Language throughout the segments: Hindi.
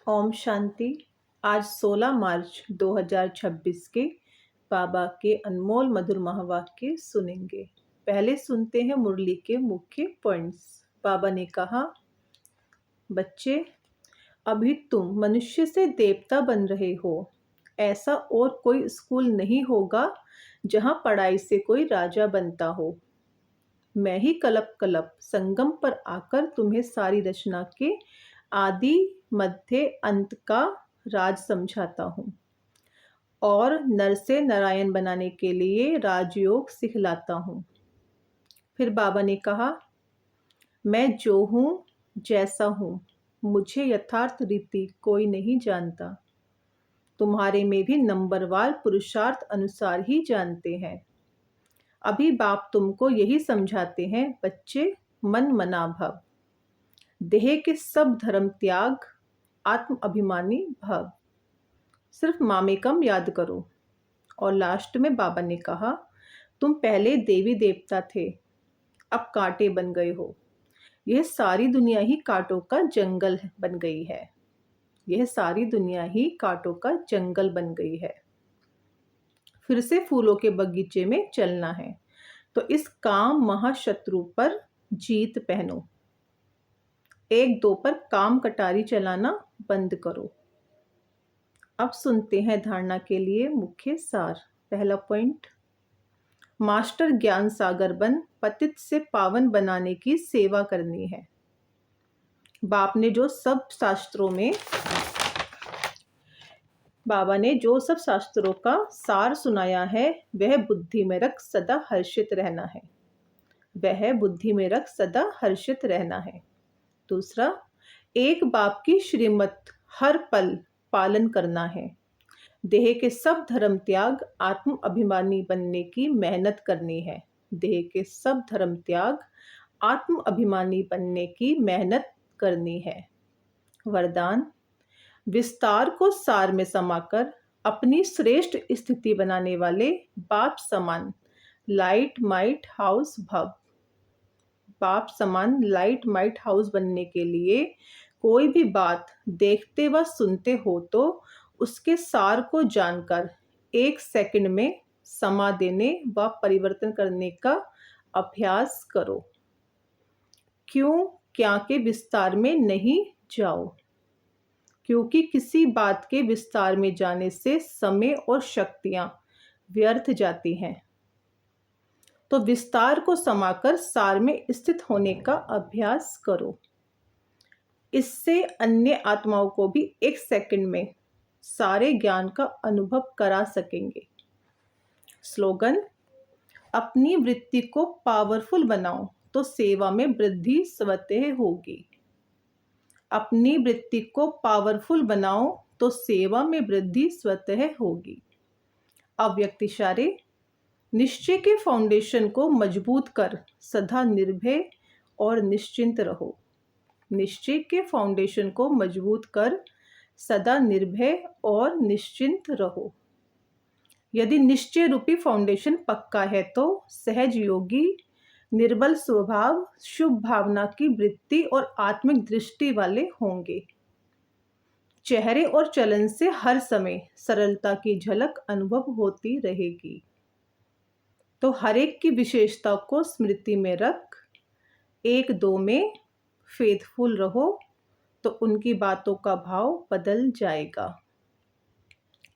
ओम शांति। आज 16 मार्च 2026 के बाबा के अनमोल मधुर महावाक्य सुनेंगे। पहले सुनते हैं मुरली के मुख्य पॉइंट्स। बाबा ने कहा, बच्चे, अभी तुम मनुष्य से देवता बन रहे हो। ऐसा और कोई स्कूल नहीं होगा जहां पढ़ाई से कोई राजा बनता हो। मैं ही कलप कलप संगम पर आकर तुम्हें सारी रचना के आदि मध्य अंत का राज समझाता हूँ और नर से नारायण बनाने के लिए राजयोग सिखलाता हूँ। फिर बाबा ने कहा, मैं जो हूँ जैसा हूँ, मुझे यथार्थ रीति कोई नहीं जानता। तुम्हारे में भी नंबरवार पुरुषार्थ अनुसार ही जानते हैं। अभी बाप तुमको यही समझाते हैं, बच्चे, मन मना भव, देह के सब धर्म त्याग, आत्म अभिमानी भव। सिर्फ मामेकम याद करो। और लास्ट में बाबा ने कहा, तुम पहले देवी देवता थे, अब कांटे बन गए हो। यह सारी दुनिया ही कांटों का जंगल बन गई है। यह सारी दुनिया ही कांटों का जंगल बन गई है। फिर से फूलों के बगीचे में चलना है, तो इस काम महाशत्रु पर जीत पहनो। एक दो पर काम कटारी चलाना बंद करो। अब सुनते हैं धारणा के लिए मुख्य सार। पहला पॉइंट, मास्टर ज्ञान सागर बन पतित से पावन बनाने की सेवा करनी है। बाबा ने जो सब शास्त्रों का सार सुनाया है, वह बुद्धि में रख सदा हर्षित रहना है। वह बुद्धि में रख सदा हर्षित रहना है। दूसरा, एक बाप की श्रीमत हर पल पालन करना है। देह के सब धर्म त्याग, आत्म अभिमानी बनने की मेहनत करनी है। देह के सब धर्म त्याग, आत्म अभिमानी बनने की मेहनत करनी है। वरदान, विस्तार को सार में समाकर अपनी श्रेष्ठ स्थिति बनाने वाले बाप समान लाइट माइट हाउस भव। बाप समान लाइट माइट हाउस बनने के लिए कोई भी बात देखते व सुनते हो तो उसके सार को जानकर 1 सेकंड में समा देने व परिवर्तन करने का अभ्यास करो। क्यों क्या के विस्तार में नहीं जाओ, क्योंकि किसी बात के विस्तार में जाने से समय और शक्तियां व्यर्थ जाती हैं। तो विस्तार को समाकर सार में स्थित होने का अभ्यास करो। इससे अन्य आत्माओं को भी 1 सेकंड में सारे ज्ञान का अनुभव करा सकेंगे। स्लोगन, अपनी वृत्ति को पावरफुल बनाओ तो सेवा में वृद्धि स्वतः होगी। अपनी वृत्ति को पावरफुल बनाओ तो सेवा में वृद्धि स्वतः होगी। अव्यक्त इशारे, निश्चय के फाउंडेशन को मजबूत कर सदा निर्भय और निश्चिंत रहो। निश्चय के फाउंडेशन को मजबूत कर सदा निर्भय और निश्चिंत रहो। यदि निश्चय रूपी फाउंडेशन पक्का है तो सहज योगी, निर्बल स्वभाव, शुभ भावना की वृत्ति और आत्मिक दृष्टि वाले होंगे। चेहरे और चलन से हर समय सरलता की झलक अनुभव होती रहेगी। तो हर एक की विशेषता को स्मृति में रख 1-2 में फेथफुल रहो तो उनकी बातों का भाव बदल जाएगा।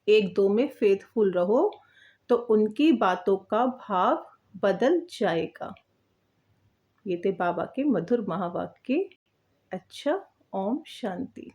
1-2 में फेथफुल रहो तो उनकी बातों का भाव बदल जाएगा। ये थे बाबा के मधुर महावाक्य। अच्छा, ओम शांति।